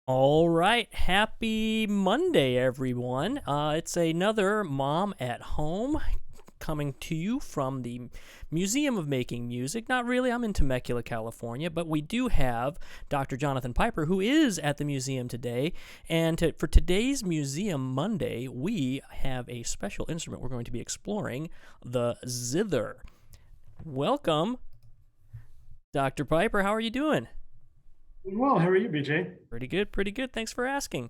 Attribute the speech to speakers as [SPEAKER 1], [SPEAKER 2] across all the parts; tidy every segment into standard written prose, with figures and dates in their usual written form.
[SPEAKER 1] All right, happy Monday, everyone. It's another Mom at Home coming to you from the Museum of Making Music. Not really, I'm in Temecula, California, but we do have Dr. Jonathan Piper, who is at the museum today. And for today's Museum Monday, we have a special instrument we're going to be exploring, the zither. Welcome, Dr. Piper. How are you doing?
[SPEAKER 2] Well, how are you, BJ?
[SPEAKER 1] Pretty good, pretty good. Thanks for asking.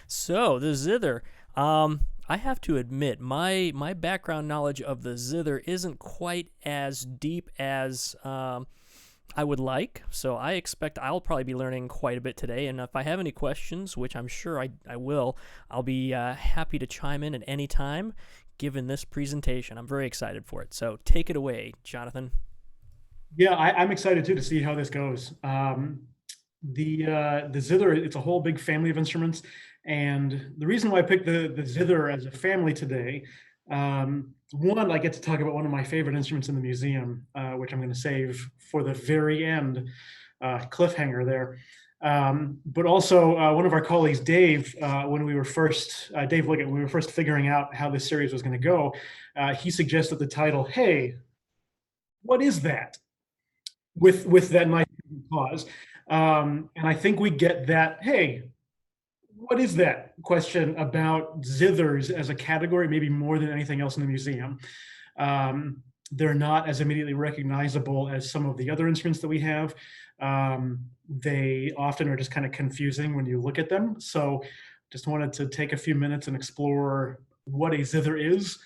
[SPEAKER 1] So the zither, I have to admit, my background knowledge of the zither isn't quite as deep as I would like. So I expect I'll probably be learning quite a bit today. And if I have any questions, which I'm sure I will, I'll be happy to chime in at any time given this presentation. I'm very excited for it. So take it away, Jonathan.
[SPEAKER 2] Yeah, I'm excited too to see how this goes. The zither, it's a whole big family of instruments, and the reason why I picked the zither as a family today, one, I get to talk about one of my favorite instruments in the museum, which I'm going to save for the very end, cliffhanger there. But also one of our colleagues, Dave, when we were first Dave Liggett, when we were first figuring out how this series was going to go, he suggested the title, "Hey, what is that?" with that nice pause. And I think we get that, hey, what is that question about zithers as a category, maybe more than anything else in the museum. They're not as immediately recognizable as some of the other instruments that we have. They often are just kind of confusing when you look at them. So just wanted to take a few minutes and explore what a zither is,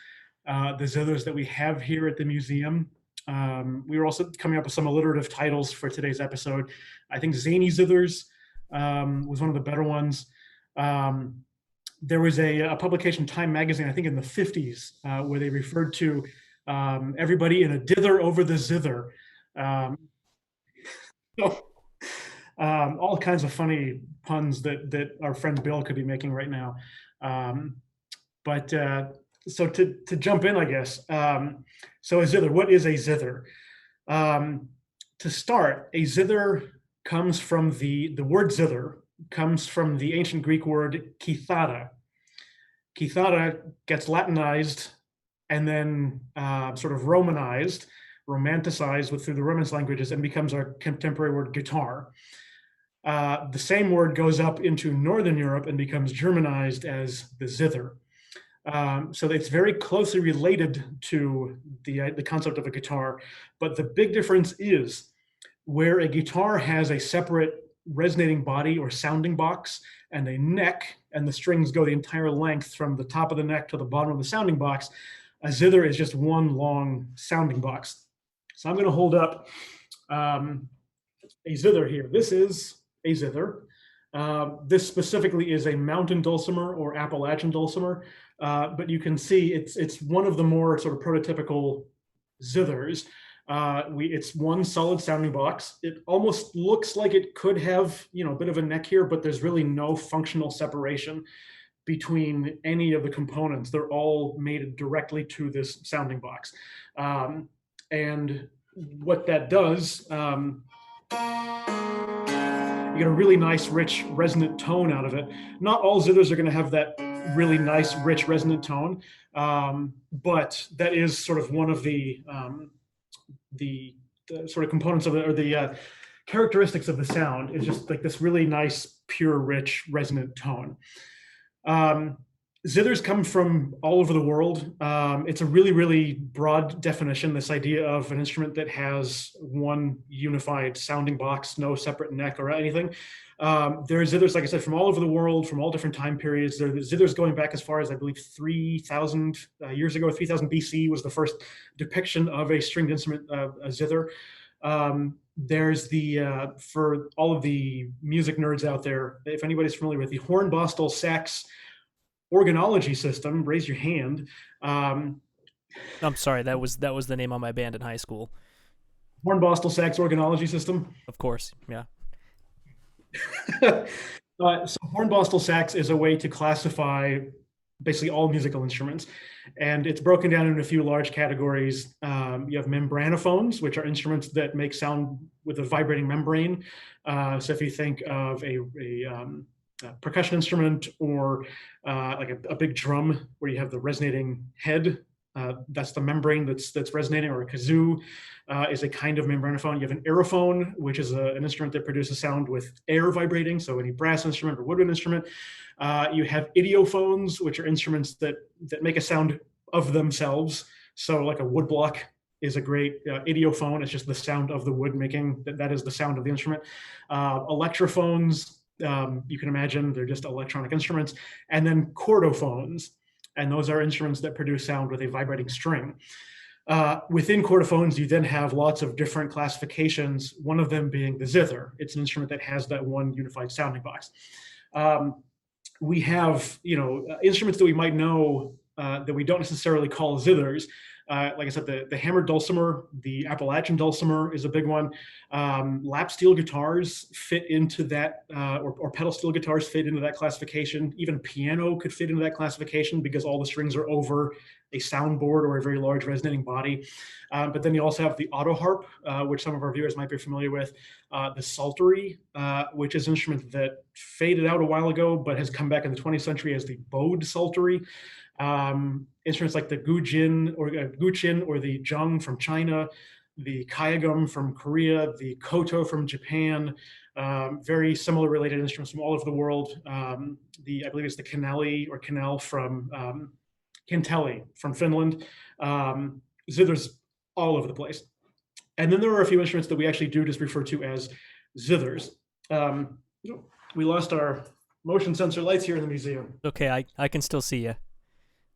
[SPEAKER 2] the zithers that we have here at the museum. We were also coming up with some alliterative titles for today's episode. I think Zany Zithers was one of the better ones. Um, there was a publication, Time Magazine, I think in the 50s, where they referred to everybody in a dither over the zither. Um, so, all kinds of funny puns that our friend Bill could be making right now. Um, but so to jump in, I guess. So a zither, what is a zither? Um, to start, a zither comes from the word zither comes from the ancient Greek word kithara. Kithara gets Latinized and then sort of Romanized, romanticized through the Romance languages, and becomes our contemporary word guitar. The same word goes up into Northern Europe and becomes Germanized as the zither. So it's very closely related to the concept of a guitar, but the big difference is where a guitar has a separate resonating body or sounding box and a neck, and the strings go the entire length from the top of the neck to the bottom of the sounding box. A zither is just one long sounding box. So I'm going to hold up a zither here. This is a zither. This specifically is a mountain dulcimer or Appalachian dulcimer, but you can see it's one of the more sort of prototypical zithers. It's one solid sounding box. It almost looks like it could have a bit of a neck here, but there's really no functional separation between any of the components. They're all mated directly to this sounding box, and what that does. You get a really nice, rich, resonant tone out of it. Not all zithers are going to have that really nice, rich, resonant tone, but that is sort of one of the sort of components of it, or the characteristics of the sound is just like this really nice, pure, rich, resonant tone. Um, Zithers come from all over the world. It's a really, really broad definition, this idea of an instrument that has one unified sounding box, no separate neck or anything. There are zithers, like I said, from all over the world, from all different time periods. There are zithers going back as far as, I believe, 3,000 years ago. 3000 BC was the first depiction of a stringed instrument, a zither. There's for all of the music nerds out there, if anybody's familiar with the hornbostel sax organology system, raise your hand. Um,
[SPEAKER 1] I'm sorry, that was the name on my band in high school.
[SPEAKER 2] Hornbostel sax organology system.
[SPEAKER 1] Of course, yeah.
[SPEAKER 2] So hornbostel sax is a way to classify basically all musical instruments, and it's broken down into a few large categories. You have membranophones, which are instruments that make sound with a vibrating membrane. So if you think of percussion instrument, or like a big drum where you have the resonating head. That's the membrane that's resonating, or a kazoo is a kind of membranophone. You have an aerophone, which is an instrument that produces sound with air vibrating, so any brass instrument or woodwind instrument. You have idiophones, which are instruments that make a sound of themselves. So like a woodblock is a great idiophone. It's just the sound of the wood making, that is the sound of the instrument. Electrophones, you can imagine they're just electronic instruments. And then chordophones, and those are instruments that produce sound with a vibrating string. Within chordophones, you then have lots of different classifications, one of them being the zither. It's an instrument that has that one unified sounding box. We have, instruments that we might know that we don't necessarily call zithers. Like I said, the hammered dulcimer, the Appalachian dulcimer is a big one. Lap steel guitars fit into that, or pedal steel guitars fit into that classification. Even piano could fit into that classification because all the strings are over a soundboard or a very large resonating body. But then you also have the Autoharp, which some of our viewers might be familiar with. The psaltery, which is an instrument that faded out a while ago, but has come back in the 20th century as the bowed psaltery. Instruments like the guqin or the jung from China, the kayagum from Korea, the koto from Japan, very similar related instruments from all over the world. I believe it's the kaneli from Kanteli from Finland. Zithers all over the place. And then there are a few instruments that we actually do just refer to as zithers. We lost our motion sensor lights here in the museum.
[SPEAKER 1] Okay, I can still see you.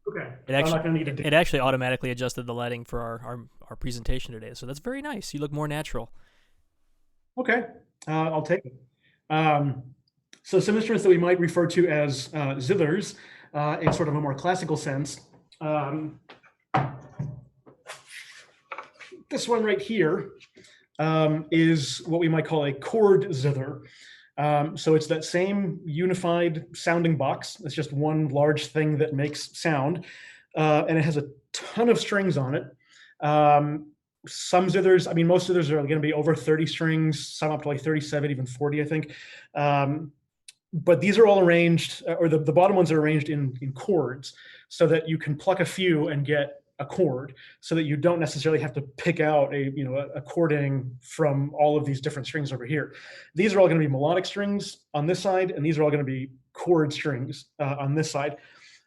[SPEAKER 2] Okay.
[SPEAKER 1] It actually automatically adjusted the lighting for our presentation today, so that's very nice. You look more natural.
[SPEAKER 2] Okay, I'll take it. So some instruments that we might refer to as zithers in sort of a more classical sense. This one right here is what we might call a chord zither. So it's that same unified sounding box. It's just one large thing that makes sound, and it has a ton of strings on it. Some zithers, most zithers are going to be over 30 strings, some up to like 37, even 40, I think. But these are all arranged, or the bottom ones are arranged in chords, so that you can pluck a few and get a chord, so that you don't necessarily have to pick out a chording from all of these different strings over here. These are all going to be melodic strings on this side, and these are all going to be chord strings on this side.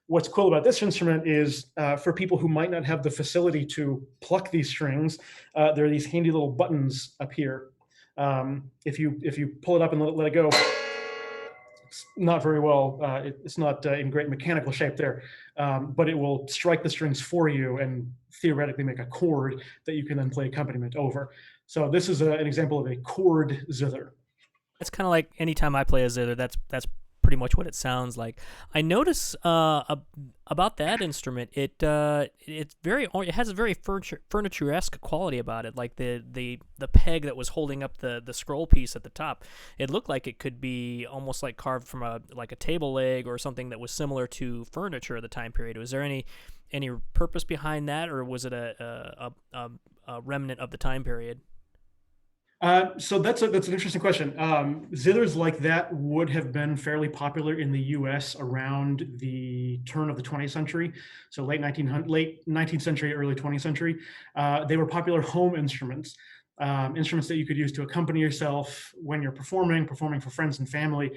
[SPEAKER 2] What's cool about this instrument is for people who might not have the facility to pluck these strings, there are these handy little buttons up here. If you pull it up and let it go, it's not very well, it's not in great mechanical shape there, but it will strike the strings for you and theoretically make a chord that you can then play accompaniment over. So this is an example of a chord zither.
[SPEAKER 1] It's kind of like anytime I play a zither, that's pretty much what it sounds like. I notice about that instrument, it has a very furniture-esque quality about it. Like the peg that was holding up the scroll piece at the top, it looked like it could be almost like carved from a table leg or something that was similar to furniture of the time period. Was there any purpose behind that, or was it a remnant of the time period?
[SPEAKER 2] So that's an interesting question. Zithers like that would have been fairly popular in the U.S. around the turn of the 20th century, so late 19th century, early 20th century. They were popular home instruments, instruments that you could use to accompany yourself when you're performing for friends and family.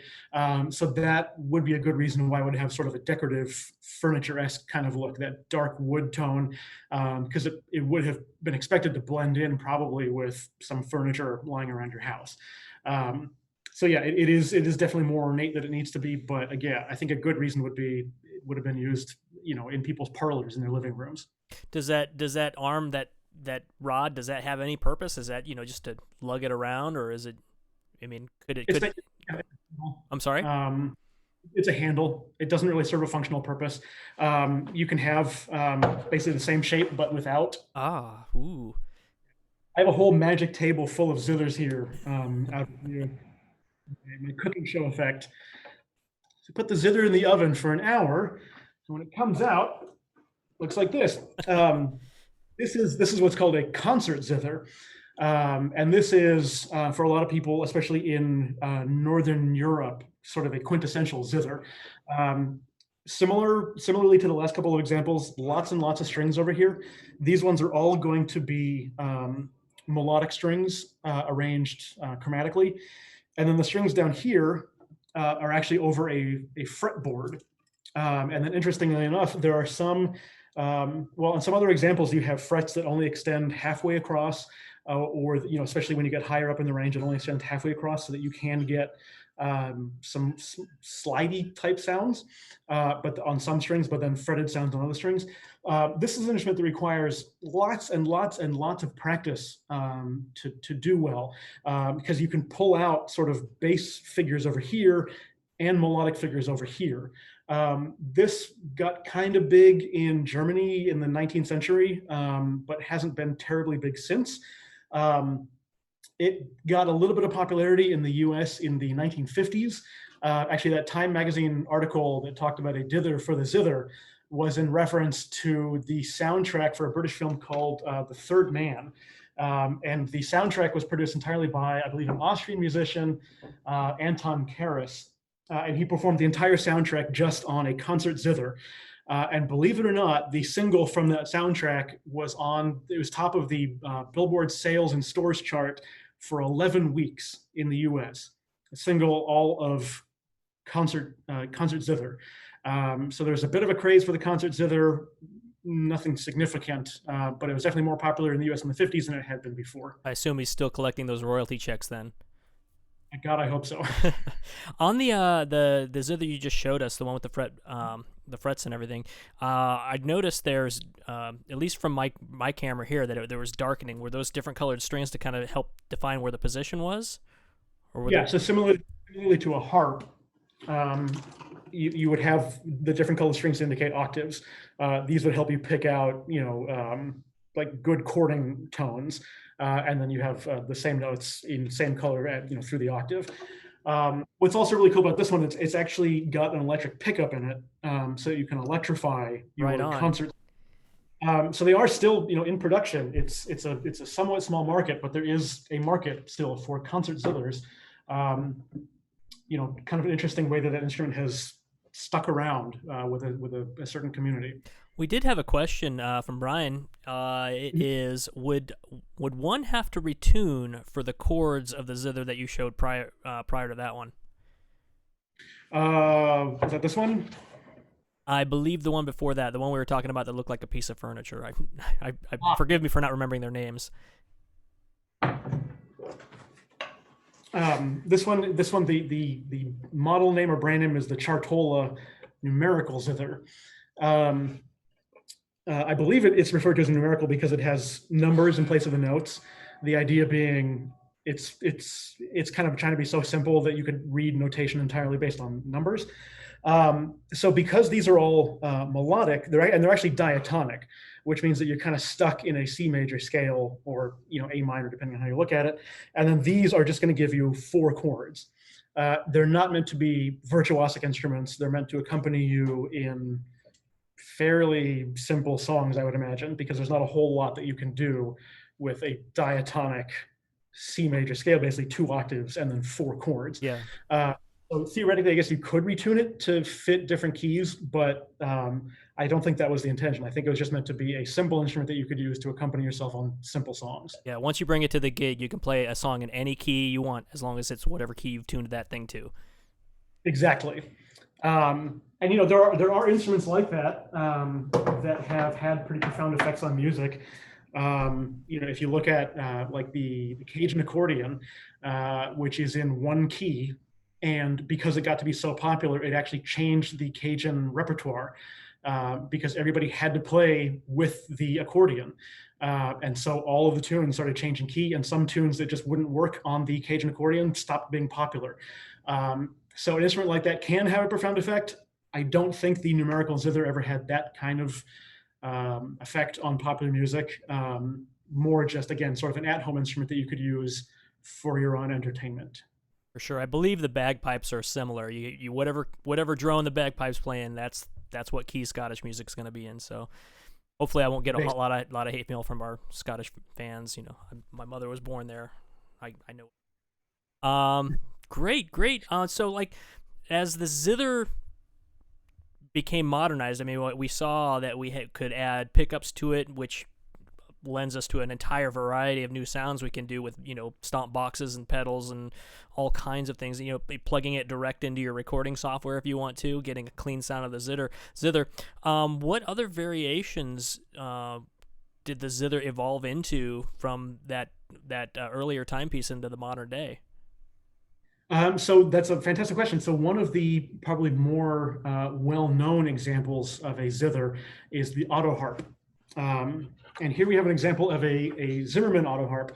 [SPEAKER 2] So that would be a good reason why it would have sort of a decorative furniture-esque kind of look, that dark wood tone, because it would have been expected to blend in probably with some furniture lying around your house. So yeah, it is definitely more ornate than it needs to be, but again, I think a good reason would have been used, in people's parlors in their living rooms.
[SPEAKER 1] Does that arm, that rod, does that have any purpose? Is that just to lug it around, or is it? I'm sorry.
[SPEAKER 2] It's a handle. It doesn't really serve a functional purpose. You can have basically the same shape but without.
[SPEAKER 1] Ooh.
[SPEAKER 2] I have a whole magic table full of zithers here out here. My cooking show effect. So put the zither in the oven for an hour, and when it comes out, it looks like this. This is what's called a concert zither. And this is, for a lot of people, especially in Northern Europe, sort of a quintessential zither. Similarly to the last couple of examples, lots and lots of strings over here. These ones are all going to be melodic strings arranged chromatically. And then the strings down here are actually over a fretboard. And then interestingly enough, there are some, well, in some other examples, you have frets that only extend halfway across, or, especially when you get higher up in the range, it only extends halfway across so that you can get some slidey type sounds, but on some strings, but then fretted sounds on other strings. This is an instrument that requires lots and lots and lots of practice to do well, because you can pull out sort of bass figures over here and melodic figures over here. This got kind of big in Germany in the 19th century, but hasn't been terribly big since. It got a little bit of popularity in the US in the 1950s. Actually, that Time magazine article that talked about a dither for the zither was in reference to the soundtrack for a British film called The Third Man. And the soundtrack was produced entirely by, I believe, an Austrian musician, Anton Karas. And he performed the entire soundtrack just on a concert zither. And believe it or not, the single from that soundtrack was top of the Billboard sales and stores chart for 11 weeks in the US. A single all of concert zither. So there's a bit of a craze for the concert zither, nothing significant, but it was definitely more popular in the US in the 50s than it had been before.
[SPEAKER 1] I assume he's still collecting those royalty checks then.
[SPEAKER 2] God, I hope so.
[SPEAKER 1] On the zither you just showed us, the one with the frets and everything, I noticed there's at least from my camera here that there was darkening. Were those different colored strings to kind of help define where the position was? Or
[SPEAKER 2] yeah. So similarly to a harp, you would have the different colored strings to indicate octaves. These would help you pick out like good chording tones. And then you have the same notes in same color through the octave. What's also really cool about this one, it's actually got an electric pickup in it, so you can electrify your concert. So they are still in production. It's a somewhat small market, but there is a market still for concert zithers. Kind of an interesting way that instrument has stuck around with a certain community.
[SPEAKER 1] We did have a question from Brian. It is, would one have to retune for the chords of the zither that you showed prior to that one?
[SPEAKER 2] Is that this one?
[SPEAKER 1] I believe the one before that, the one we were talking about that looked like a piece of furniture. I forgive me for not remembering their names.
[SPEAKER 2] This one, the model name or brand name is the Chartola numerical zither. I believe it's referred to as a numerical because it has numbers in place of the notes. The idea being it's kind of trying to be so simple that you could read notation entirely based on numbers. So because these are all melodic, they're actually diatonic, which means that you're kind of stuck in a C major scale or A minor, depending on how you look at it. And then these are just going to give you 4 chords. They're not meant to be virtuosic instruments. They're meant to accompany you in fairly simple songs, I would imagine, because there's not a whole lot that you can do with a diatonic C major scale, basically 2 octaves and then 4 chords.
[SPEAKER 1] Yeah.
[SPEAKER 2] So theoretically, I guess you could retune it to fit different keys, but I don't think that was the intention. I think it was just meant to be a simple instrument that you could use to accompany yourself on simple songs.
[SPEAKER 1] Yeah, once you bring it to the gig, you can play a song in any key you want, as long as it's whatever key you've tuned that thing to.
[SPEAKER 2] Exactly. And there are instruments like that that have had pretty profound effects on music. If you look at like the Cajun accordion, which is in 1 key, and because it got to be so popular, it actually changed the Cajun repertoire because everybody had to play with the accordion. And so all of the tunes started changing key, and some tunes that just wouldn't work on the Cajun accordion stopped being popular. So an instrument like that can have a profound effect. I don't think the numerical zither ever had that kind of effect on popular music. More just, again, sort of an at-home instrument that you could use for your own entertainment.
[SPEAKER 1] For sure. I believe the bagpipes are similar. You whatever drone the bagpipes playing, that's what key Scottish music's going to be in. So Hopefully, I won't get a
[SPEAKER 2] Bass.
[SPEAKER 1] lot of hate mail from our Scottish fans. You know, my mother was born there. I know. Great, great. So like, as the zither became modernized, I mean, what we saw that we could add pickups to it, which lends us to an entire variety of new sounds we can do with, you know, stomp boxes and pedals and all kinds of things. You know, plugging it direct into your recording software if you want to, getting a clean sound of the zither. What other variations did the zither evolve into from that earlier timepiece into the modern day?
[SPEAKER 2] So that's a fantastic question. So one of the probably more well-known examples of a zither is the Autoharp. And here we have an example of a Zimmerman Autoharp.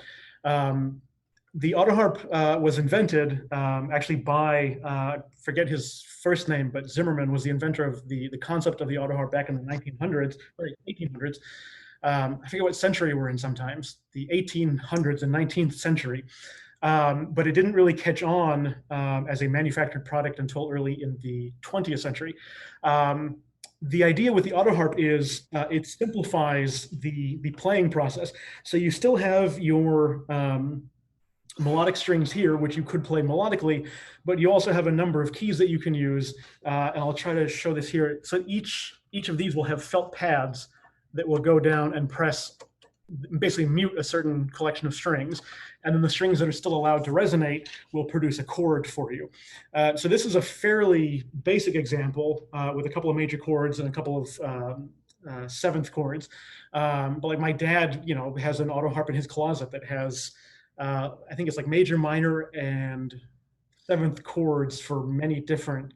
[SPEAKER 2] The Autoharp was invented actually by, forget his first name, but Zimmerman was the inventor of the concept of the Autoharp back in the 1900s, or 1800s. I forget what century we're in sometimes, the 1800s and 19th century. But it didn't really catch on as a manufactured product until early in the 20th century. The idea with the Autoharp is it simplifies the playing process. So you still have your melodic strings here, which you could play melodically, but you also have a number of keys that you can use. And I'll try to show this here. So each of these will have felt pads that will go down and press, basically mute a certain collection of strings, and then the strings that are still allowed to resonate will produce a chord for you. So this is a fairly basic example with a couple of major chords and a couple of seventh chords. But like my dad, you know, has an Autoharp in his closet that has, I think it's like major, minor, and seventh chords for many different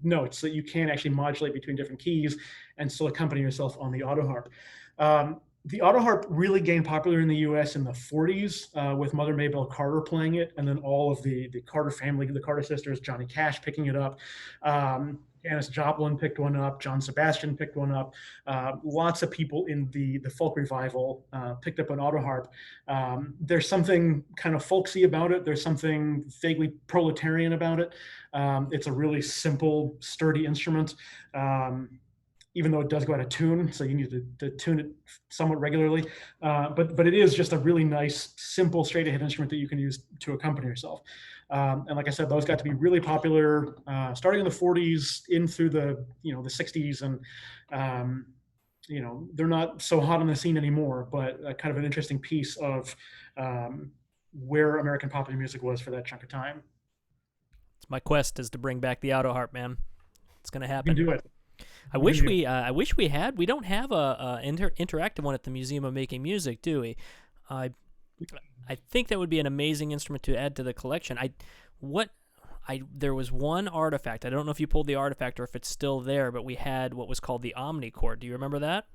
[SPEAKER 2] notes that you can actually modulate between different keys and still accompany yourself on the Autoharp. The Autoharp really gained popular in the US in the 40s with Mother Maybelle Carter playing it, and then all of the Carter family, the Carter sisters, Johnny Cash picking it up. Janis Joplin picked one up. John Sebastian picked one up. Lots of people in the folk revival picked up an Autoharp. There's something kind of folksy about it. There's something vaguely proletarian about it. It's a really simple, sturdy instrument. Even though it does go out of tune, so you need to tune it somewhat regularly. But it is just a really nice, simple, straight ahead instrument that you can use to accompany yourself. And like I said, those got to be really popular starting in the 40s in through the the 60s, and they're not so hot on the scene anymore. But kind of an interesting piece of where American popular music was for that chunk of time.
[SPEAKER 1] My quest is to bring back the Autoharp, man. It's gonna happen.
[SPEAKER 2] You can do it.
[SPEAKER 1] I wish we had. We don't have a interactive one at the Museum of Making Music, do we? I think that would be an amazing instrument to add to the collection. There was one artifact. I don't know if you pulled the artifact or if it's still there, but we had what was called the Omnichord. Do you remember that?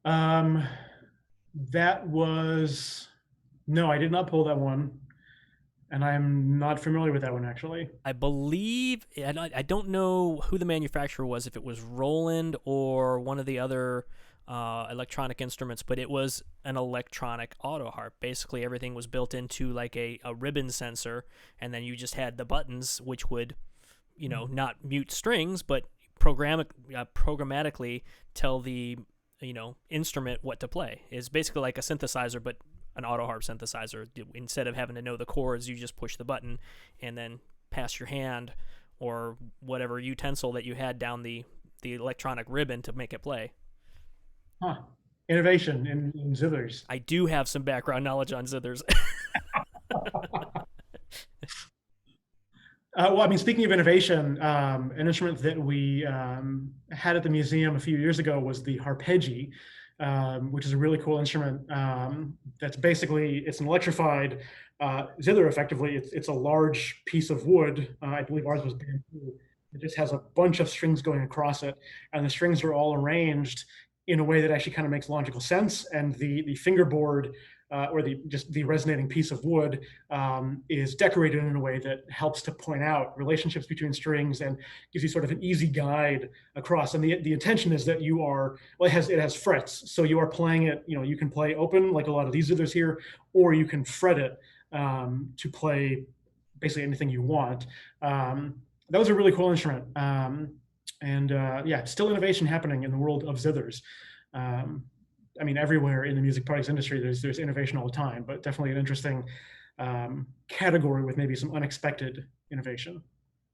[SPEAKER 2] That was no, I did not pull that one. And I'm not familiar with that one, actually.
[SPEAKER 1] I believe, I don't know who the manufacturer was, if it was Roland or one of the other electronic instruments, but it was an electronic Autoharp. Basically, everything was built into like a ribbon sensor, and then you just had the buttons, which would, not mute strings, but programmatically tell the, instrument what to play. It's basically like a synthesizer, but an Autoharp synthesizer. Instead of having to know the chords, you just push the button and then pass your hand or whatever utensil that you had down the electronic ribbon to make it play.
[SPEAKER 2] Huh. Innovation in zithers.
[SPEAKER 1] I do have some background knowledge on zithers.
[SPEAKER 2] Well, I mean, speaking of innovation, an instrument that we had at the museum a few years ago was the Harpeggi, which is a really cool instrument. That's basically, it's an electrified zither. Effectively, it's a large piece of wood. I believe ours was bamboo. It just has a bunch of strings going across it, and the strings are all arranged in a way that actually kind of makes logical sense. And the fingerboard or the resonating piece of wood is decorated in a way that helps to point out relationships between strings and gives you sort of an easy guide across. And the intention is that you are, well, it has frets, so you are playing it. You can play open like a lot of these zithers here, or you can fret it to play basically anything you want. That was a really cool instrument. And yeah, still innovation happening in the world of zithers. Um, I mean, everywhere in the music products industry, there's innovation all the time, but definitely an interesting category with maybe some unexpected innovation.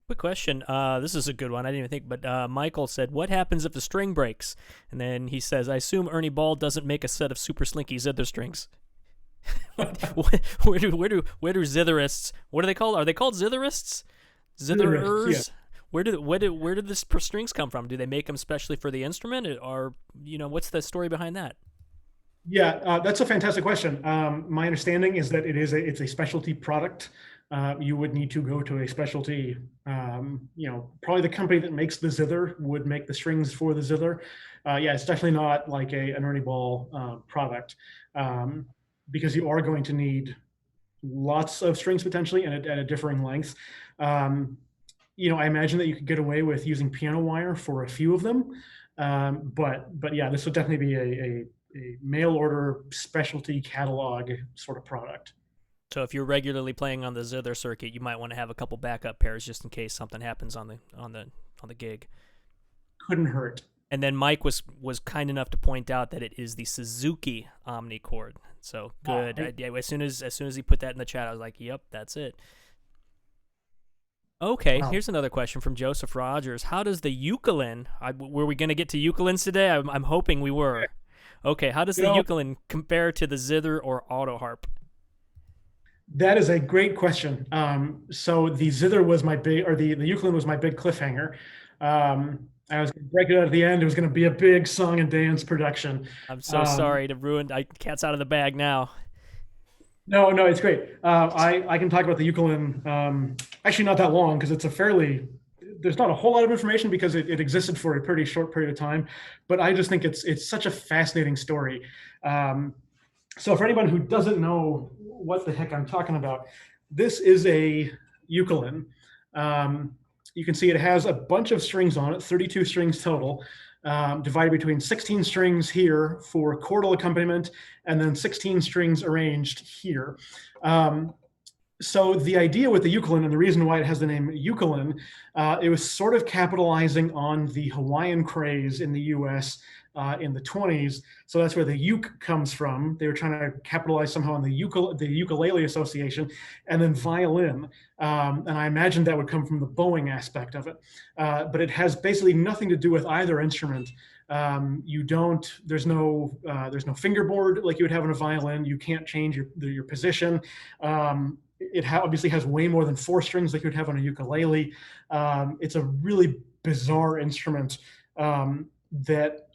[SPEAKER 1] Quick question. This is a good one. I didn't even think, but Michael said, "What happens if the string breaks?" And then he says, "I assume Ernie Ball doesn't make a set of super slinky zither strings." where do zitherists? What are they called? Are they called zitherists?
[SPEAKER 2] Yeah.
[SPEAKER 1] Zitherers? Where did the strings come from? Do they make them specially for the instrument, or what's the story behind that?
[SPEAKER 2] Yeah, that's a fantastic question. My understanding is that it's a specialty product. You would need to go to a specialty, probably the company that makes the zither would make the strings for the zither. Yeah, it's definitely not like an Ernie Ball product, um, because you are going to need lots of strings potentially and at a differing length. Um, I imagine that you could get away with using piano wire for a few of them, but yeah, this would definitely be a mail order specialty catalog sort of product.
[SPEAKER 1] So if you're regularly playing on the zither circuit, you might want to have a couple backup pairs just in case something happens on the gig.
[SPEAKER 2] Couldn't hurt.
[SPEAKER 1] And then Mike was kind enough to point out that it is the Suzuki Omnichord. So good. Yeah, as soon as he put that in the chat, I was like, "Yep, that's it." Okay,
[SPEAKER 2] Wow.
[SPEAKER 1] here's another question from Joseph Rogers. How does the ukulele? Were we going to get to ukulele today? I'm hoping we were. Okay, how does the ukulele compare to the Zither or Autoharp?
[SPEAKER 2] That is a great question. So the zither was my big, or the ukulele was my big cliffhanger. I was going to break it out at the end. It was going to be a big song and dance production.
[SPEAKER 1] I'm so sorry to ruin. Cat's out of the bag now.
[SPEAKER 2] No, no, it's great. I can talk about the ukulele. Actually, not that long because it's a fairly. There's not a whole lot of information because it existed for a pretty short period of time, but I just think it's such a fascinating story. So for anyone who doesn't know what the heck I'm talking about, this is a ukulele. You can see it has a bunch of strings on it, 32 strings total, divided between 16 strings here for chordal accompaniment, and then 16 strings arranged here. So the idea with the ukulele, and the reason why it has the name ukulele, it was sort of capitalizing on the Hawaiian craze in the US in the 20s. So that's where the uke comes from. They were trying to capitalize somehow on the ukulele association, and then violin. And I imagined that would come from the bowing aspect of it. But it has basically nothing to do with either instrument. There's no fingerboard like you would have in a violin. You can't change your position. It obviously has way more than 4 strings like you would have on a ukulele. It's a really bizarre instrument that.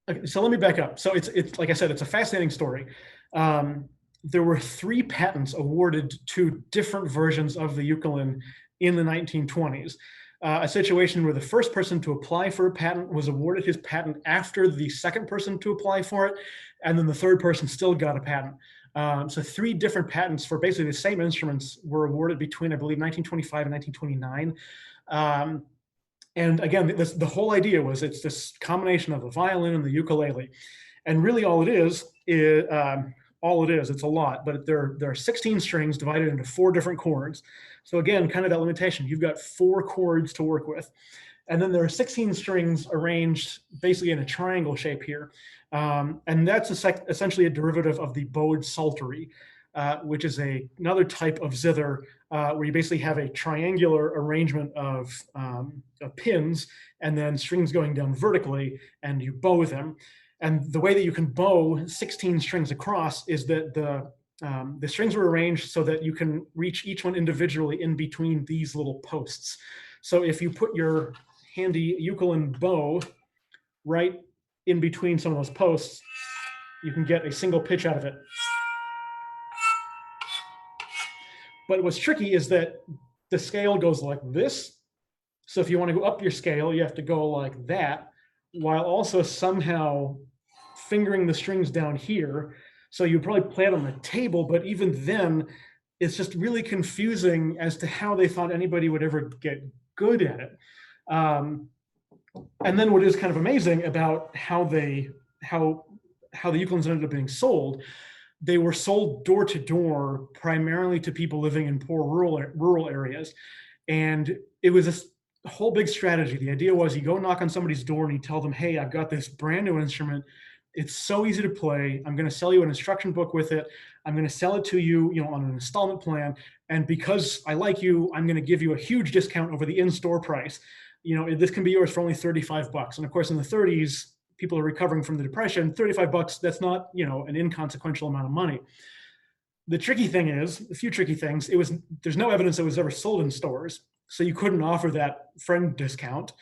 [SPEAKER 2] Okay, so let me back up. So it's like I said, it's a fascinating story. There were 3 patents awarded to different versions of the ukulele in the 1920s. A situation where the first person to apply for a patent was awarded his patent after the second person to apply for it, and then the third person still got a patent. So 3 different patents for basically the same instruments were awarded between, I believe, 1925 and 1929. And again, the whole idea was it's this combination of the violin and the ukulele. And really all it is, it's a lot, but there are 16 strings divided into 4 different chords. So again, kind of that limitation. You've got 4 chords to work with. And then there are 16 strings arranged basically in a triangle shape here. And that's essentially a derivative of the bowed psaltery, which is another type of zither where you basically have a triangular arrangement of pins and then strings going down vertically, and you bow them. And the way that you can bow 16 strings across is that the strings were arranged so that you can reach each one individually in between these little posts. So if you put your handy ukulele bow right in between some of those posts, you can get a single pitch out of it. But what's tricky is that the scale goes like this. So if you want to go up your scale, you have to go like that, while also somehow fingering the strings down here. So you probably play it on the table, but even then, it's just really confusing as to how they thought anybody would ever get good at it. And then what is kind of amazing about how the ukuleles ended up being sold, they were sold door to door, primarily to people living in poor rural areas. And it was whole big strategy. The idea was you go knock on somebody's door and you tell them, hey, I've got this brand new instrument. It's so easy to play. I'm going to sell you an instruction book with it. I'm going to sell it to you, on an installment plan. And because I like you, I'm going to give you a huge discount over the in-store price. This can be yours for only 35 bucks. And of course, in the 30s, people are recovering from the depression. 35 bucks, that's not, an inconsequential amount of money. The tricky thing is, a few tricky things. There's no evidence it was ever sold in stores, so you couldn't offer that friend discount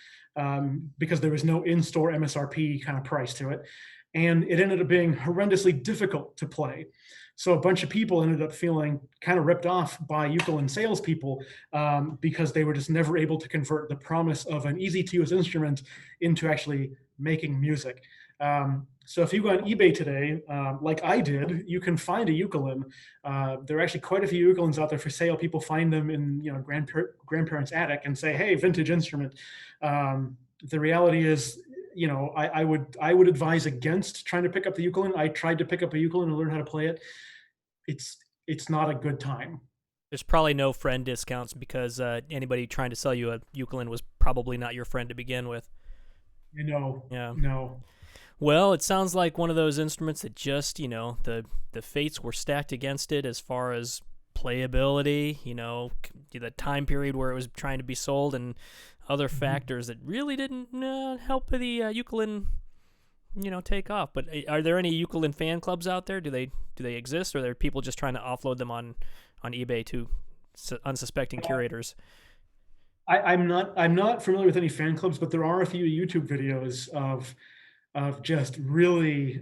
[SPEAKER 2] because there was no in-store MSRP kind of price to it, and it ended up being horrendously difficult to play. So a bunch of people ended up feeling kind of ripped off by ukulele salespeople because they were just never able to convert the promise of an easy-to-use instrument into actually making music. So if you go on eBay today, like I did, you can find a ukulele. There are actually quite a few ukuleles out there for sale. People find them in grandparents' attic and say, "Hey, vintage instrument." The reality is, I would advise against trying to pick up the ukulele. I tried to pick up a ukulele and learn how to play it. It's not a good time.
[SPEAKER 1] There's probably no friend discounts because anybody trying to sell you a ukulele was probably not your friend to begin with. Yeah.
[SPEAKER 2] No.
[SPEAKER 1] Well, it sounds like one of those instruments that just, the fates were stacked against it as far as playability, the time period where it was trying to be sold, and other factors that really didn't help the ukulele, take off. But are there any ukulele fan clubs out there? Do they exist, or are there people just trying to offload them on eBay to unsuspecting curators?
[SPEAKER 2] I'm not familiar with any fan clubs, but there are a few YouTube videos of just really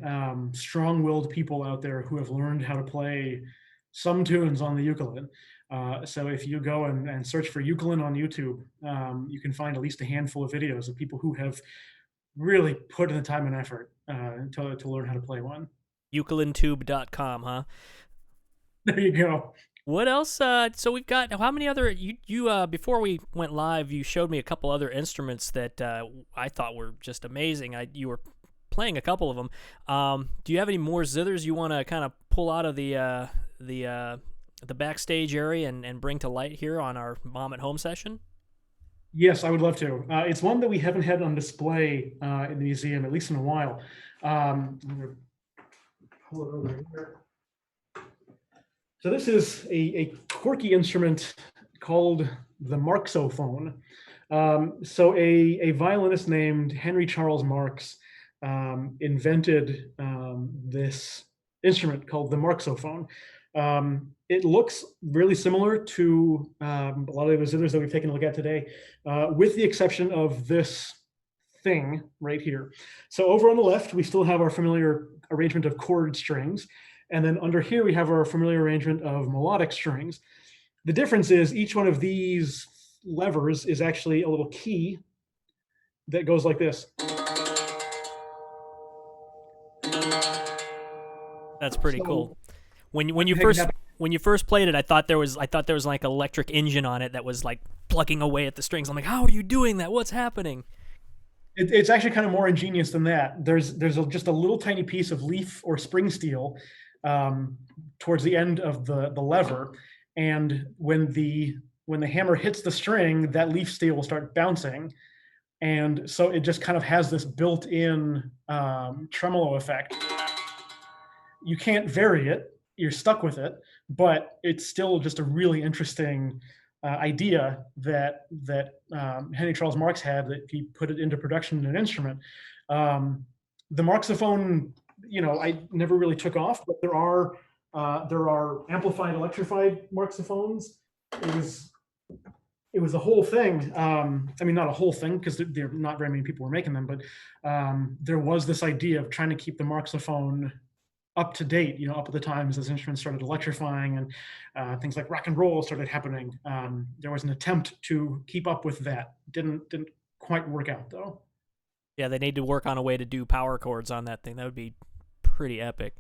[SPEAKER 2] strong-willed people out there who have learned how to play some tunes on the ukulele. So if you go and search for ukulele on YouTube, you can find at least a handful of videos of people who have really put in the time and effort to learn how to play one.
[SPEAKER 1] Ukulelentube.com, huh?
[SPEAKER 2] There you go.
[SPEAKER 1] What else? So we've got how many other you before we went live, you showed me a couple other instruments that I thought were just amazing. You were playing a couple of them. Do you have any more zithers you want to kind of pull out of the backstage area and bring to light here on our Mom at Home session?
[SPEAKER 2] Yes, I would love to. It's one that we haven't had on display in the museum, at least in a while. I'm going to pull it over here. So this is a quirky instrument called the Marxophone. So a violinist named Henry Charles Marx invented this instrument called the Marxophone. It looks really similar to a lot of the zithers that we've taken a look at today, with the exception of this thing right here. So over on the left, we still have our familiar arrangement of chord strings. And then under here, we have our familiar arrangement of melodic strings. The difference is each one of these levers is actually a little key that goes like this.
[SPEAKER 1] That's pretty cool. When you first played it, I thought there was like an electric engine on it that was like plucking away at the strings. I'm like, how are you doing that? What's happening?
[SPEAKER 2] It's actually kind of more ingenious than that. There's just a little tiny piece of leaf or spring steel towards the end of the lever, and when the hammer hits the string, that leaf steel will start bouncing, and so it just kind of has this built-in tremolo effect. You can't vary it; you're stuck with it, but it's still just a really interesting idea that Henry Charles Marx had, that he put it into production in an instrument. The Marxophone, I never really took off, but there are amplified, electrified Marxophones. It was a whole thing. I mean, not a whole thing, because there not very many people were making them, but there was this idea of trying to keep the Marxophone up to date, up at the times as instruments started electrifying and things like rock and roll started happening. There was an attempt to keep up with that. Didn't quite work out, though. Yeah,
[SPEAKER 1] they need to work on a way to do power chords on that thing. That would be pretty epic.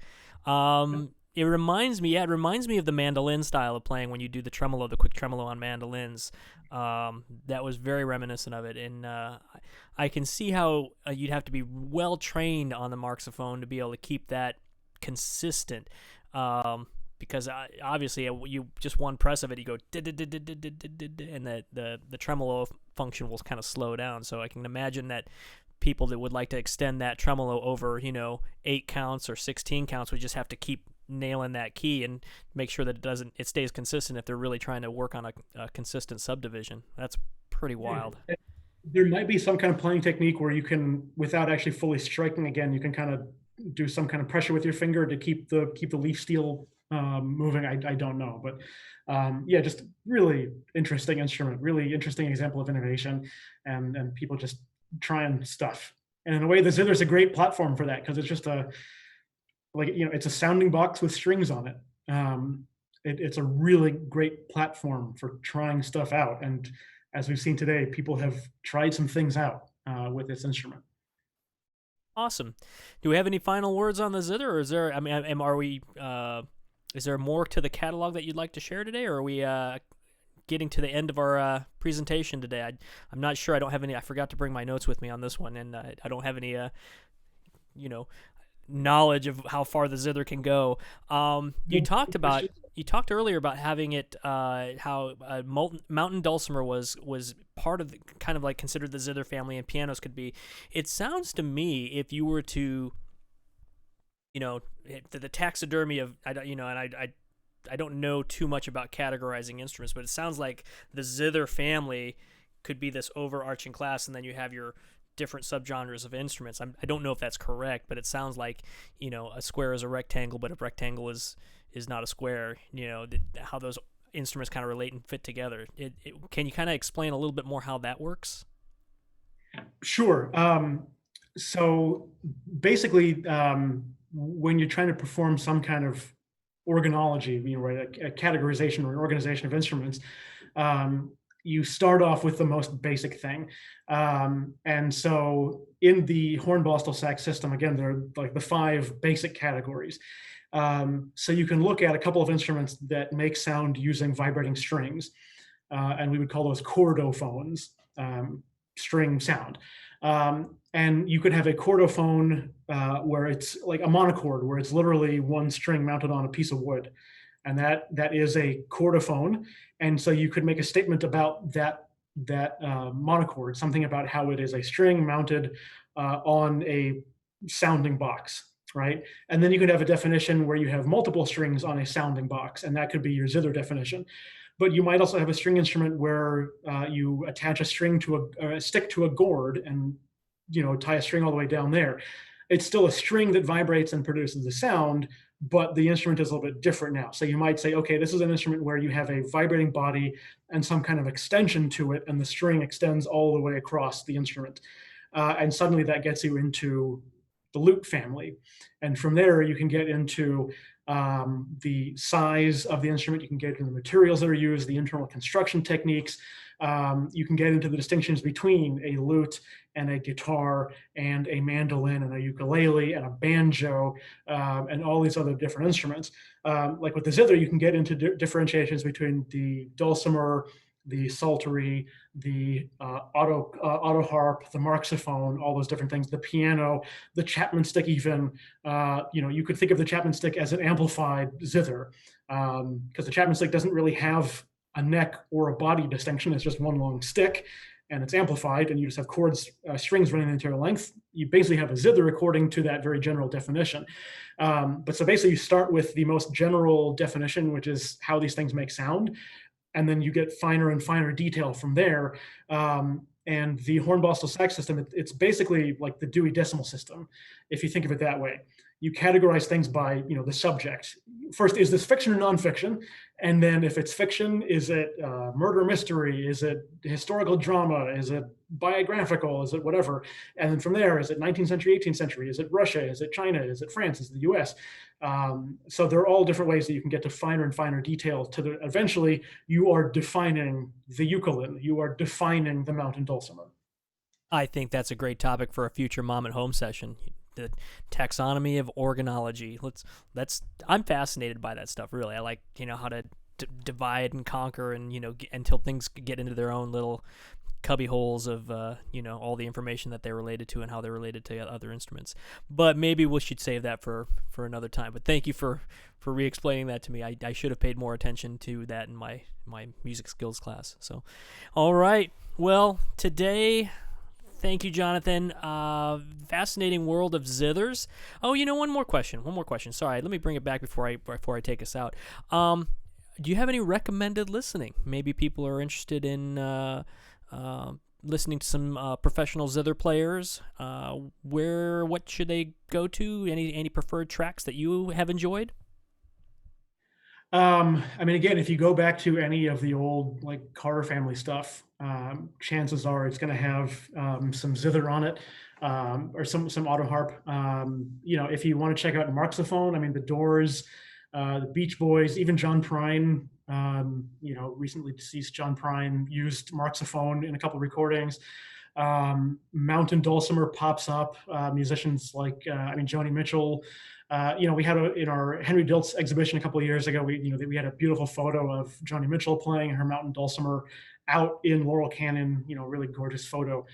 [SPEAKER 1] It reminds me of the mandolin style of playing when you do the tremolo, the quick tremolo on mandolins. That was very reminiscent of it, and I can see how you'd have to be well trained on the Marxophone to be able to keep that consistent. because obviously you just one press of it, you go and the tremolo function will kind of slow down. So I can imagine that people that would like to extend that tremolo over 8 counts or 16 counts would just have to keep nailing that key and make sure that it stays consistent if they're really trying to work on a consistent subdivision. That's pretty wild.
[SPEAKER 2] There might be some kind of playing technique where you can, without actually fully striking again, you can kind of do some kind of pressure with your finger to keep the leaf steel moving. I don't know, but yeah, just really interesting instrument, really interesting example of innovation, and people just trying stuff. And in a way, the Zither is a great platform for that, because it's just it's a sounding box with strings on it. It's a really great platform for trying stuff out. And as we've seen today, people have tried some things out with this instrument.
[SPEAKER 1] Awesome. Do we have any final words on the Zither, or is there? I mean, is there more to the catalog that you'd like to share today, or are we getting to the end of our presentation today? I'm not sure. I don't have any. I forgot to bring my notes with me on this one, and I don't have any, knowledge of how far the Zither can go. You talked earlier about having it, how Mountain Dulcimer was part of kind of like considered the Zither family, and pianos could be. It sounds to me, if you were to, the taxidermy of, I don't know too much about categorizing instruments, but it sounds like the Zither family could be this overarching class, and then you have your different subgenres of instruments. I don't know if that's correct, but it sounds like a square is a rectangle, but a rectangle is not a square. How those instruments kind of relate and fit together. Can you kind of explain a little bit more how that works?
[SPEAKER 2] Sure. So basically, when you're trying to perform some kind of organology, a categorization or an organization of instruments, you start off with the most basic thing. And so in the horn-bosstel sax system, again, there are like the 5 basic categories. So you can look at a couple of instruments that make sound using vibrating strings, and we would call those chordophones, string sound. And you could have a chordophone where it's like a monochord, where it's literally one string mounted on a piece of wood. And that is a chordophone. And so you could make a statement about that monochord, something about how it is a string mounted on a sounding box, right? And then you could have a definition where you have multiple strings on a sounding box, and that could be your Zither definition. But you might also have a string instrument where you attach a string to a stick to a gourd and tie a string all the way down there. It's still a string that vibrates and produces a sound, but the instrument is a little bit different now. So you might say, okay, this is an instrument where you have a vibrating body and some kind of extension to it, and the string extends all the way across the instrument. And suddenly that gets you into the lute family. And from there, you can get into the size of the instrument. You can get into the materials that are used, the internal construction techniques. You can get into the distinctions between a lute and a guitar and a mandolin and a ukulele and a banjo and all these other different instruments. Like with the Zither, you can get into differentiations between the dulcimer, the psaltery, the autoharp, the marxophone, all those different things, the piano, the Chapman stick even. You could think of the Chapman stick as an amplified Zither, because the Chapman stick doesn't really have a neck or a body distinction. It's just one long stick, and it's amplified, and you just have chords, strings running the entire length. You basically have a Zither according to that very general definition. But so basically you start with the most general definition, which is how these things make sound, and then you get finer and finer detail from there. And the horn-bosstel sax system, it's basically like the Dewey Decimal System, if you think of it that way. You categorize things by the subject. First, is this fiction or nonfiction? And then if it's fiction, is it murder mystery? Is it historical drama? Is it biographical? Is it whatever? And then from there, is it 19th century, 18th century? Is it Russia? Is it China? Is it France? Is it the US? So there are all different ways that you can get to finer and finer detail eventually you are defining the ukulele. You are defining the mountain dulcimer.
[SPEAKER 1] I think that's a great topic for a future Mom at Home session. The taxonomy of organology. I'm fascinated by that stuff, really. I like, how to divide and conquer and, until things get into their own little cubby holes of all the information that they're related to and how they're related to other instruments. But maybe we should save that for another time. But thank you for re-explaining that to me. I should have paid more attention to that in my music skills class. So, all right. Well, today, thank you, Jonathan. Fascinating world of zithers. Oh, one more question. Sorry, let me bring it back before I take us out. Do you have any recommended listening? Maybe people are interested in listening to some professional zither players. What should they go to? Any preferred tracks that you have enjoyed?
[SPEAKER 2] Again, if you go back to any of the old like Carter family stuff, chances are it's going to have some zither on it, or some Autoharp. If you want to check out Marxophone, the Doors, the Beach Boys, even John Prine, recently deceased John Prine used Marxophone in a couple of recordings. Mountain Dulcimer pops up. Musicians like Joni Mitchell. We had in our Henry Diltz exhibition a couple of years ago. We had a beautiful photo of Joni Mitchell playing her mountain dulcimer out in Laurel Canyon. Really gorgeous photo.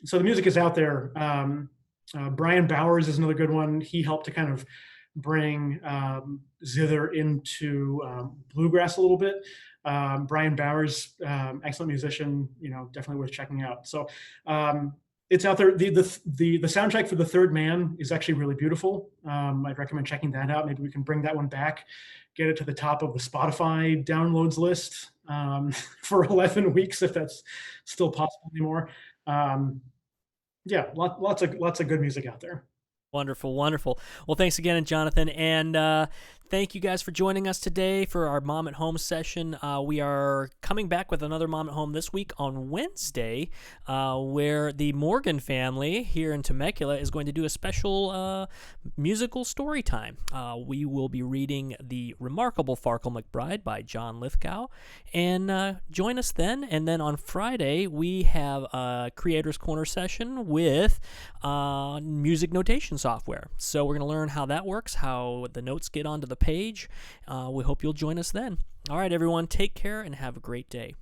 [SPEAKER 2] So the music is out there. Brian Bowers is another good one. He helped to kind of bring zither into bluegrass a little bit. Brian Bowers, excellent musician. Definitely worth checking out. So. It's out there. The soundtrack for The Third Man is actually really beautiful. I'd recommend checking that out. Maybe we can bring that one back, get it to the top of the Spotify downloads list for 11 weeks, if that's still possible anymore. Lots of good music out there.
[SPEAKER 1] Wonderful. Well, thanks again, Jonathan, and thank you guys for joining us today for our Mom at Home session. We are coming back with another Mom at Home this week on Wednesday, where the Morgan family here in Temecula is going to do a special musical story time. We will be reading The Remarkable Farkle McBride by John Lithgow, and join us then. And then on Friday, we have a Creator's Corner session with music notation software. So we're going to learn how that works, how the notes get onto the page. We hope you'll join us then. All right, everyone, take care and have a great day.